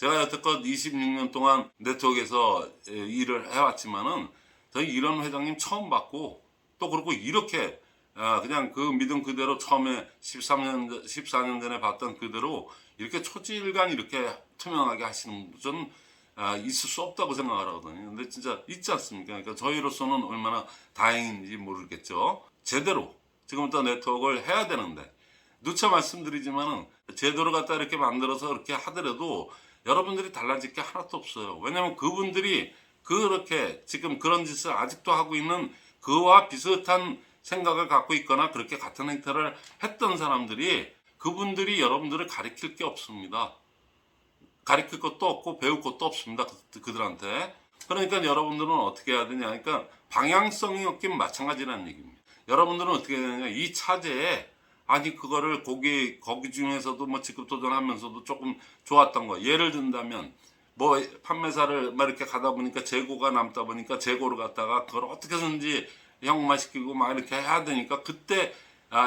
제가 여태껏 26년 동안 네트워크에서 일을 해왔지만은 저희 이런 회장님 처음 봤고, 또 그리고 이렇게 그냥 그 믿음 그대로 처음에 14년 전에 봤던 그대로 이렇게 초질간 이렇게 투명하게 하시는 분은 있을 수 없다고 생각을 하거든요. 근데 진짜 있지 않습니까? 그러니까 저희로서는 얼마나 다행인지 모르겠죠. 제대로 지금부터 네트워크를 해야 되는데, 누차 말씀드리지만은 제대로 갖다 이렇게 만들어서 이렇게 하더라도 여러분들이 달라질 게 하나도 없어요. 왜냐면 그분들이 그렇게 지금 그런 짓을 아직도 하고 있는 그와 비슷한 생각을 갖고 있거나 그렇게 같은 행태를 했던 사람들이, 그분들이 여러분들을 가르칠 게 없습니다. 가르칠 것도 없고 배울 것도 없습니다. 그들한테. 그러니까 여러분들은 어떻게 해야 되냐. 그러니까 방향성이 없긴 마찬가지라는 얘기입니다. 여러분들은 어떻게 해야 되냐. 이 차제에 아니 그거를 거기 중에서도 뭐 직급 도전하면서도 조금 좋았던 거, 예를 든다면 뭐 판매사를 막 이렇게 가다 보니까 재고가 남다 보니까 재고를 갖다가 그걸 어떻게 해서든지 형마시키고 막 이렇게 해야 되니까, 그때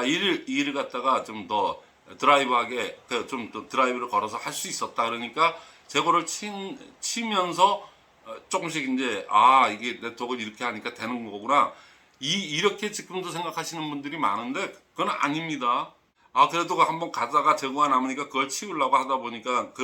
일을 갖다가 좀 더 드라이브하게 좀 더 드라이브를 걸어서 할 수 있었다. 그러니까 재고를 치면서 조금씩 이제 이게 네트워크를 이렇게 하니까 되는 거구나, 이렇게 지금도 생각하시는 분들이 많은데 그건 아닙니다. 그래도 한번 가다가 재고가 남으니까 그걸 치우려고 하다 보니까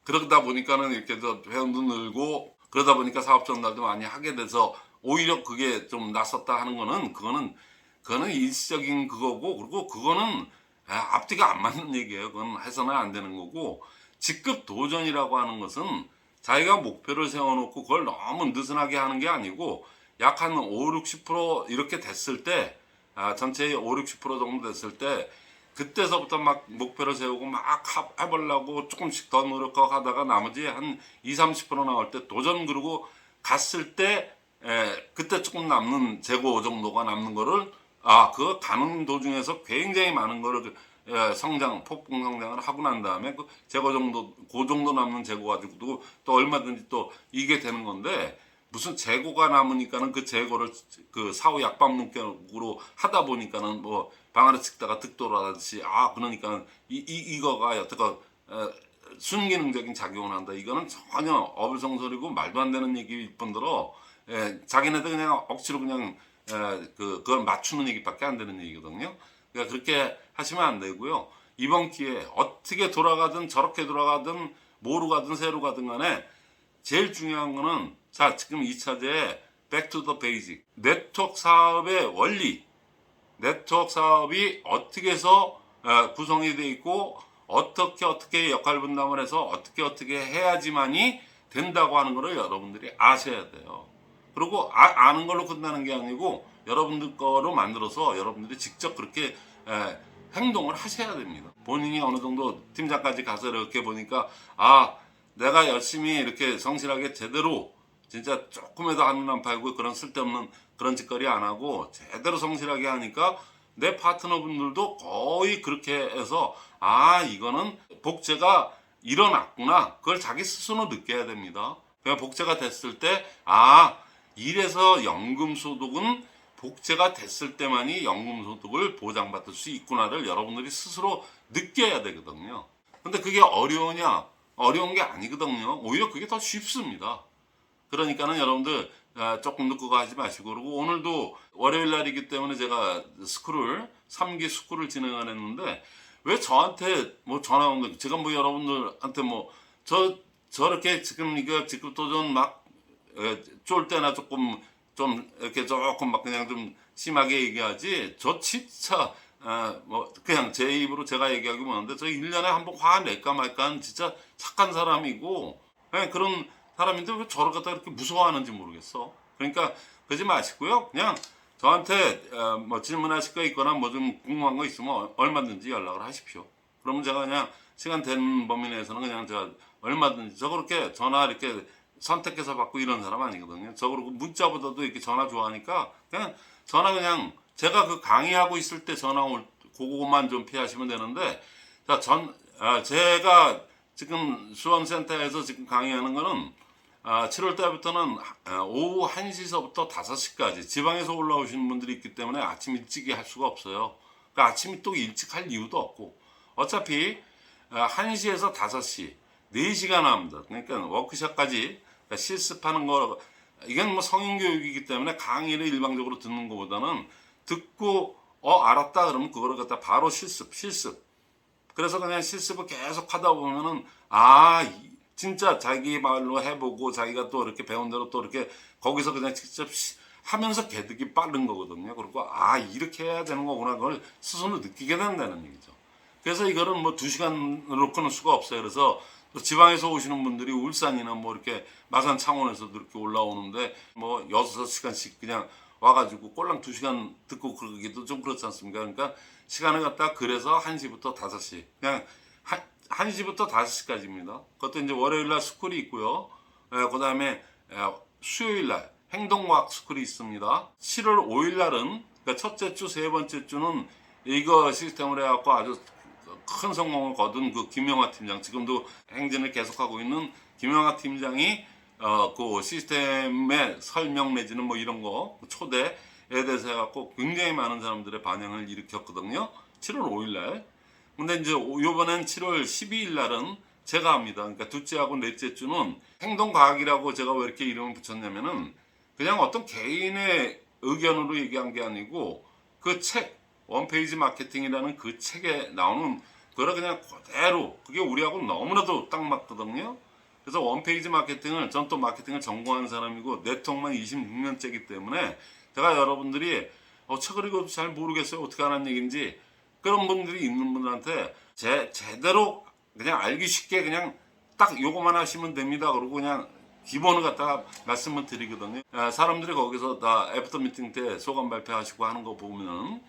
그러다 보니까는 이렇게 더 회원도 늘고 그러다 보니까 사업 전달도 많이 하게 돼서 오히려 그게 좀 낫었다 하는 거는, 그거는 일시적인 그거고, 그리고 그거는 앞뒤가 안 맞는 얘기예요. 그건 해서는 안 되는 거고, 직급 도전이라고 하는 것은 자기가 목표를 세워놓고 그걸 너무 느슨하게 하는 게 아니고, 약 한 5, 60% 이렇게 됐을 때, 전체의 5, 60% 정도 됐을 때, 그때서부터 막 목표를 세우고 막 해보려고 조금씩 더 노력하고 하다가 나머지 한 2, 30% 나올 때 도전, 그러고 갔을 때 그때 조금 남는 재고 정도가 남는 거를 그 가는 도중에서 굉장히 많은 거를 폭풍 성장을 하고 난 다음에 그 재고 정도, 그 정도 남는 재고 가지고도 또 얼마든지 또 이게 되는 건데, 무슨 재고가 남으니까는 그 재고를 그 사후 약방 문격으로 하다 보니까는 뭐 방 안에 찍다가 득도라듯이 그러니까 이거가 여태껏 순기능적인 작용을 한다. 이거는 전혀 어불성설이고 말도 안 되는 얘기일 뿐더러 자기네들 그냥 억지로 그냥 그걸 맞추는 얘기밖에 안 되는 얘기거든요. 그러니까 그렇게 하시면 안 되고요. 이번 기회에 어떻게 돌아가든 저렇게 돌아가든 뭐로 가든 새로 가든 간에 제일 중요한 거는, 지금 2차제에 back to the basic, 네트워크 사업의 원리, 네트워크 사업이 어떻게 해서 구성이 되어 있고 어떻게 역할 분담을 해서 어떻게 해야지만이 된다고 하는 것을 여러분들이 아셔야 돼요. 그리고 아는 걸로 끝나는 게 아니고 여러분들 거로 만들어서 여러분들이 직접 그렇게 행동을 하셔야 됩니다. 본인이 어느 정도 팀장까지 가서 이렇게 보니까 내가 열심히 이렇게 성실하게 제대로 진짜 조금이라도 한눈 안 팔고 그런 쓸데없는 그런 짓거리 안 하고 제대로 성실하게 하니까 내 파트너분들도 거의 그렇게 해서 이거는 복제가 일어났구나, 그걸 자기 스스로 느껴야 됩니다. 그냥 복제가 됐을 때 이래서 연금소득은 복제가 됐을 때만이 연금소득을 보장받을 수 있구나를 여러분들이 스스로 느껴야 되거든요. 근데 그게 어려우냐? 어려운 게 아니거든요. 오히려 그게 더 쉽습니다. 그러니까는 여러분들 조금 더 그거 하지 마시고, 그리고 오늘도 월요일 날이기 때문에 제가 3기 스쿨을 진행을 했는데, 왜 저한테 뭐 전화 온 거, 제가 뭐 여러분들한테 뭐 저렇게 지금 이거 직급 도전 막 쫄 때나 좀 이렇게 조금 막 그냥 좀 심하게 얘기하지, 저 진짜 뭐 그냥 제 입으로 제가 얘기하기 뭐하는데, 저 1년에 한번 화 낼까 말까 하는 진짜 착한 사람이고 그런 사람인데 왜 저를 갖다 이렇게 무서워하는지 모르겠어. 그러니까 그러지 마시고요. 그냥 저한테 뭐 질문하실 거 있거나 뭐 좀 궁금한 거 있으면 얼마든지 연락을 하십시오. 그러면 제가 그냥 시간 되는 범위 내에서는 그냥 제가 얼마든지, 저 그렇게 전화 이렇게 선택해서 받고 이런 사람 아니거든요. 저 그리고 문자보다도 이렇게 전화 좋아하니까 그냥 그냥 제가 그 강의하고 있을 때 전화 올 그거만 좀 피하시면 되는데, 제가 지금 수원센터에서 지금 강의하는 거는 7월 달부터는 오후 1시서부터 5시까지 지방에서 올라오시는 분들이 있기 때문에 아침 일찍이 할 수가 없어요. 그러니까 아침이 또 일찍 할 이유도 없고, 어차피 1시에서 5시 4시간 합니다. 그러니까 워크숍까지, 그러니까 실습하는 거, 이건 뭐 성인 교육이기 때문에 강의를 일방적으로 듣는 것보다는 듣고 알았다 그러면 그거를 갖다 바로 실습. 그래서 그냥 실습을 계속 하다 보면은 진짜 자기 말로 해보고 자기가 또 이렇게 배운 대로 또 이렇게 거기서 그냥 직접 하면서 개득이 빠른 거거든요. 그리고 이렇게 해야 되는 거구나, 그걸 스스로 느끼게 된다는 얘기죠. 그래서 이거는 뭐 2시간으로 끊을 수가 없어요. 그래서 또 지방에서 오시는 분들이 울산이나 뭐 이렇게 마산 창원에서도 이렇게 올라오는데 뭐 6시간씩 그냥 와가지고 꼴랑 2시간 듣고 그러기도 좀 그렇지 않습니까? 그러니까 시간을 갖다 그래서 1시부터 5시, 그냥 1시부터 5시까지입니다. 그것도 이제 월요일 날 스쿨이 있고요. 그 다음에 수요일 날 행동과학 스쿨이 있습니다. 7월 5일 날은, 그러니까 첫째 주, 세 번째 주는 이거 시스템을 해갖고 아주 큰 성공을 거둔 그 김영하 팀장, 지금도 행진을 계속하고 있는 김영하 팀장이 그 시스템의 설명 내지는 뭐 이런 거 초대에 대해서 해갖고 굉장히 많은 사람들의 반향을 일으켰거든요. 7월 5일 날. 근데 이제 요번엔 7월 12일 날은 제가 합니다. 그러니까 둘째하고 넷째 주는 행동과학이라고 제가 왜 이렇게 이름을 붙였냐면은 그냥 어떤 개인의 의견으로 얘기한 게 아니고 그 책, 원페이지 마케팅이라는 그 책에 나오는 그거를 그냥 그대로, 그게 우리하고 너무나도 딱 맞거든요. 그래서 원페이지 마케팅을, 전 또 마케팅을 전공한 사람이고 네트워크만 26년째이기 때문에 제가 여러분들이 책을 읽어도 잘 모르겠어요, 어떻게 하는 얘기인지, 그런 분들이 있는 분들한테 제대로 그냥 알기 쉽게 그냥 딱 요거만 하시면 됩니다. 그러고 그냥 기본을 갖다가 말씀을 드리거든요. 사람들이 거기서 다 애프터 미팅 때 소감 발표하시고 하는 거 보면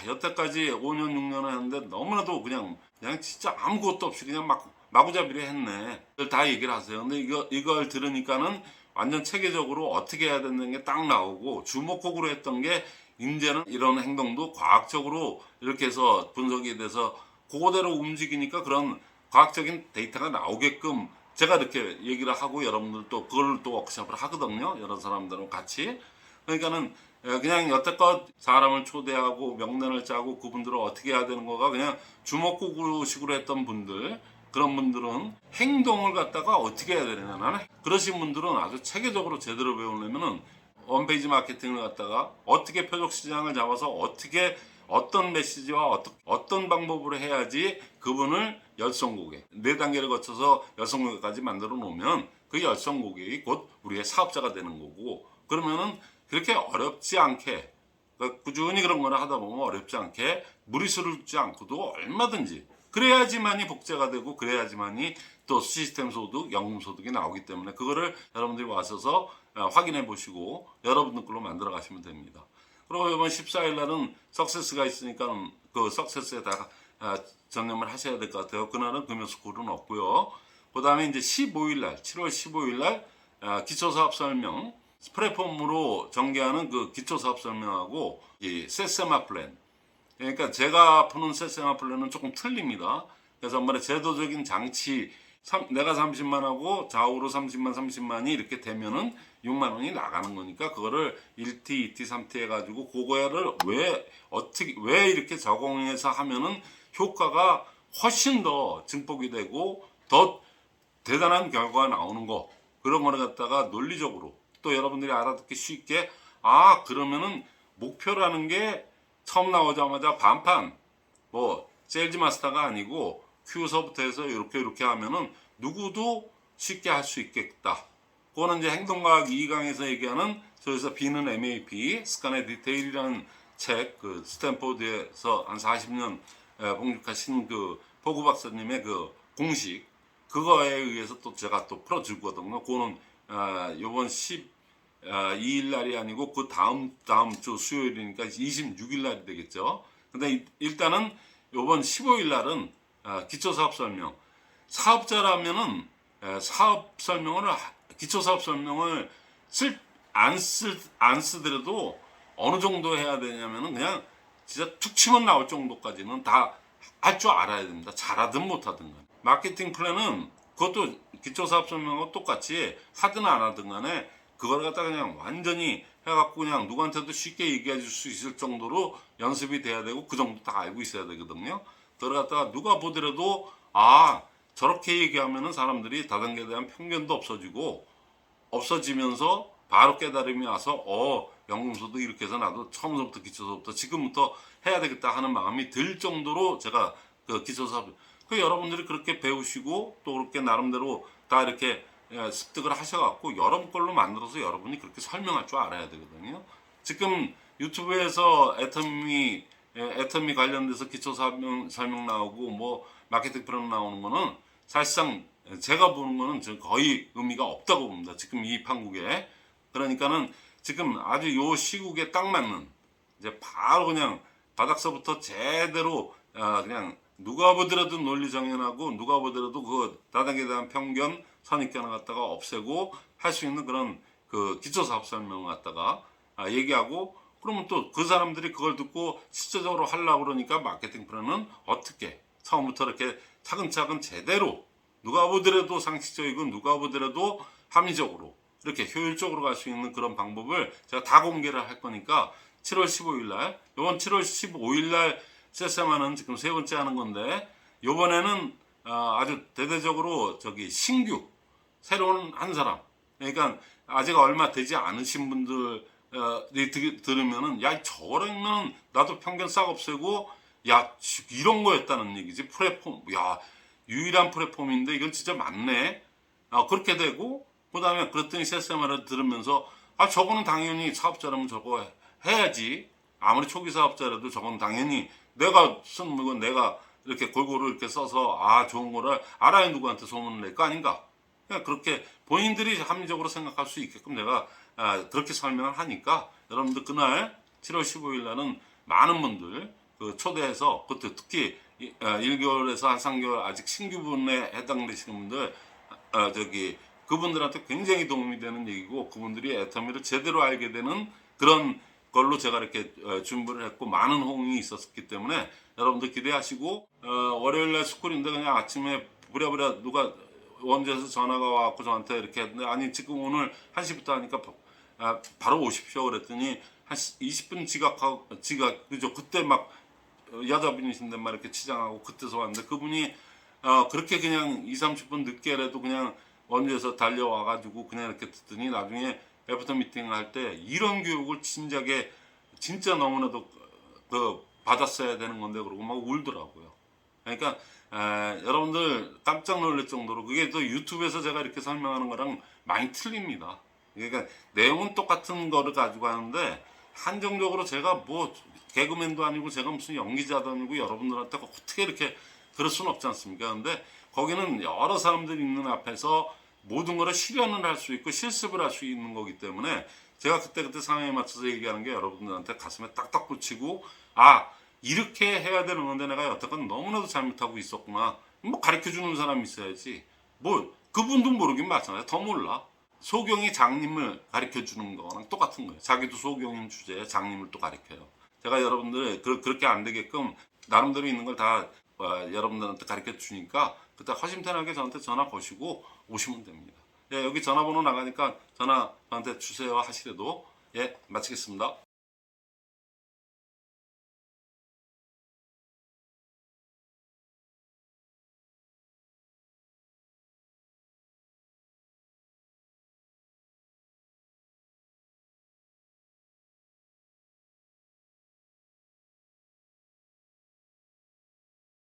여태까지 5년 6년 했는데 너무나도 그냥 진짜 아무것도 없이 그냥 마구잡이로 했네, 다 얘기를 하세요. 근데 이걸 들으니까는 완전 체계적으로 어떻게 해야 되는 게 딱 나오고, 주목곡으로 했던 게 이제는 이런 행동도 과학적으로 이렇게 해서 분석이 돼서 그거대로 움직이니까 그런 과학적인 데이터가 나오게끔 제가 이렇게 얘기를 하고, 여러분들도 그걸 또 워크숍을 하거든요, 여러 사람들하고 같이. 그러니까는 그냥 여태껏 사람을 초대하고 명단을 짜고 그분들을 어떻게 해야 되는 거가 그냥 주먹구구식으로 했던 분들, 그런 분들은 행동을 갖다가 어떻게 해야 되느냐, 나는 그러신 분들은 아주 체계적으로 제대로 배우려면은 홈페이지 마케팅을 갖다가 어떻게 표적 시장을 잡아서 어떻게 어떤 메시지와 어떤 방법으로 해야지 그분을 열성 고객, 4단계를 거쳐서 열성 고객까지 만들어 놓으면 그 열성 고객이 곧 우리의 사업자가 되는 거고, 그러면은 그렇게 어렵지 않게, 그러니까 꾸준히 그런 거를 하다 보면 어렵지 않게 무리수를 두지 않고도 얼마든지, 그래야지만이 복제가 되고 그래야지만이 또 시스템 소득, 연금 소득이 나오기 때문에 그거를 여러분들이 와셔서 확인해 보시고 여러분들 걸로 만들어 가시면 됩니다. 그리고 이번 14일 날은 석세스가 있으니까 그 석세스에다가 전념을 하셔야 될 것 같아요. 그날은 금요스쿨은 없고요. 그 다음에 이제 15일 날, 7월 15일 날 기초사업 설명, 플랫폼으로 전개하는 그 기초사업 설명하고 이 세세마 플랜. 그러니까 제가 푸는 세세마 플랜은 조금 틀립니다. 그래서 엄마의 제도적인 장치, 내가 30만 하고 좌우로 30만이 이렇게 되면은 6만 원이 나가는 거니까 그거를 1T, 2T, 3T 해가지고 그거를 왜 이렇게 적용해서 하면은 효과가 훨씬 더 증폭이 되고 더 대단한 결과가 나오는 거, 그런 거를 갖다가 논리적으로 또 여러분들이 알아듣기 쉽게, 그러면은 목표라는 게 처음 나오자마자 반판, 뭐 세일즈 마스터가 아니고 큐서부터 해서 이렇게 하면은 누구도 쉽게 할 수 있겠다. 그거는 이제 행동과학 2강에서 얘기하는, 저기서 B는 MAP, 습관의 디테일이라는 책, 그 스탠포드에서 한 40년 봉직하신 그 포구 박사님의 그 공식, 그거에 의해서 또 제가 또 풀어주거든요. 그거는 요번 12일 날이 아니고 그 다음 주 수요일이니까 26일 날이 되겠죠. 근데 일단은 요번 15일 날은 기초사업 설명. 사업자라면은 사업 설명을, 기초사업 설명을 안 쓰더라도 어느 정도 해야 되냐면은 그냥 진짜 툭 치면 나올 정도까지는 다 할 줄 알아야 됩니다. 잘하든 못하든 간에. 마케팅 플랜은 그것도 기초사업 설명하고 똑같이 하든 안 하든 간에 그걸 갖다 그냥 완전히 해갖고 그냥 누구한테도 쉽게 얘기해 줄 수 있을 정도로 연습이 돼야 되고 그 정도 다 알고 있어야 되거든요. 그걸 갖다가 누가 보더라도 저렇게 얘기하면은 사람들이 다단계에 대한 편견도 없어지면서 바로 깨달음이 와서 연금소도 이렇게 해서 나도 처음부터 기초서부터 지금부터 해야 되겠다 하는 마음이 들 정도로 제가 그 기초사업 여러분들이 그렇게 배우시고 또 그렇게 나름대로 다 이렇게 습득을 하셔갖고 여러분 걸로 만들어서 여러분이 그렇게 설명할 줄 알아야 되거든요. 지금 유튜브에서 애터미 관련돼서 기초 설명 나오고 뭐 마케팅 프로그램 나오는 거는 사실상 제가 보는 거는 거의 의미가 없다고 봅니다. 지금 이 판국에. 그러니까는 지금 아주 요 시국에 딱 맞는 이제 바로 그냥 바닥서부터 제대로 그냥 누가 보더라도 논리 정연하고 누가 보더라도 그 다단계에 대한 편견 선입견을 갖다가 없애고 할 수 있는 그런 그 기초 사업 설명을 갖다가 얘기하고 그러면 또 그 사람들이 그걸 듣고 실제적으로 하려고 그러니까 마케팅 프로는 어떻게 처음부터 이렇게 차근차근 제대로 누가 보더라도 상식적이고 누가 보더라도 합리적으로 이렇게 효율적으로 갈 수 있는 그런 방법을 제가 다 공개를 할 거니까 7월 15일 날 이번 7월 15일 날 세세마는 지금 세 번째 하는 건데 이번에는 아주 대대적으로 신규 새로운 한 사람 그러니까 아직 얼마 되지 않으신 분들이 들으면은 야 저거는 나도 편견 싹 없애고 야 이런 거였다는 얘기지 플랫폼 야 유일한 플랫폼인데 이건 진짜 맞네 그렇게 되고 그 다음에 그랬더니 세세마를 들으면서 저거는 당연히 사업자라면 저거 해야지 아무리 초기 사업자라도 저건 당연히 내가 쓴 물건 내가 이렇게 골고루 이렇게 써서 좋은 거를 알아야 누구한테 소문을 낼 거 아닌가 그냥 그렇게 본인들이 합리적으로 생각할 수 있게끔 내가 그렇게 설명을 하니까 여러분들 그날 7월 15일 날은 많은 분들 그 초대해서 그것도 특히 1개월에서 한 3개월 아직 신규분에 해당되시는 분들 그분들한테 굉장히 도움이 되는 얘기고 그분들이 애터미를 제대로 알게 되는 그런 걸로 제가 이렇게 준비를 했고 많은 호응이 있었기 때문에 여러분들 기대하시고 월요일날 스쿨인데 그냥 아침에 부랴부랴 누가 원주에서 전화가 와갖고 저한테 이렇게 했는데 아니 지금 오늘 1시부터 하니까 바로 오십시오 그랬더니 한 20분 그죠 그때 막 여자분이신데 막 이렇게 치장하고 그때서 왔는데 그분이 그렇게 그냥 20-30분 늦게라도 그냥 원주에서 달려와가지고 그냥 이렇게 듣더니 나중에 애프터 미팅 할 때 이런 교육을 진작에 진짜 너무나도 받았어야 되는 건데 그러고 막 울더라고요. 그러니까 여러분들 깜짝 놀랄 정도로 그게 또 유튜브에서 제가 이렇게 설명하는 거랑 많이 틀립니다. 그러니까 내용은 똑같은 거를 가지고 하는데 한정적으로 제가 뭐 개그맨도 아니고 제가 무슨 연기자도 아니고 여러분들한테 어떻게 이렇게 그럴 수는 없지 않습니까? 근데 거기는 여러 사람들이 있는 앞에서 모든 거를 실현을 할 수 있고 실습을 할 수 있는 거기 때문에 제가 그때그때 상황에 맞춰서 얘기하는 게 여러분들한테 가슴에 딱딱 붙이고 이렇게 해야 되는 건데 내가 여태껏 너무나도 잘못하고 있었구나 뭐 가르쳐주는 사람이 있어야지 뭐 그분도 모르긴 마찬가지야 더 몰라 소경이 장님을 가르쳐주는 거랑 똑같은 거예요 자기도 소경인 주제에 장님을 또 가르쳐요 제가 여러분들 그렇게 안 되게끔 나름대로 있는 걸 다 여러분들한테 가르쳐 주니까 그때 허심탄회하게 저한테 전화 거시고 오시면 됩니다. 여기 전화번호 나가니까 전화 저한테 주세요 하시래도 마치겠습니다.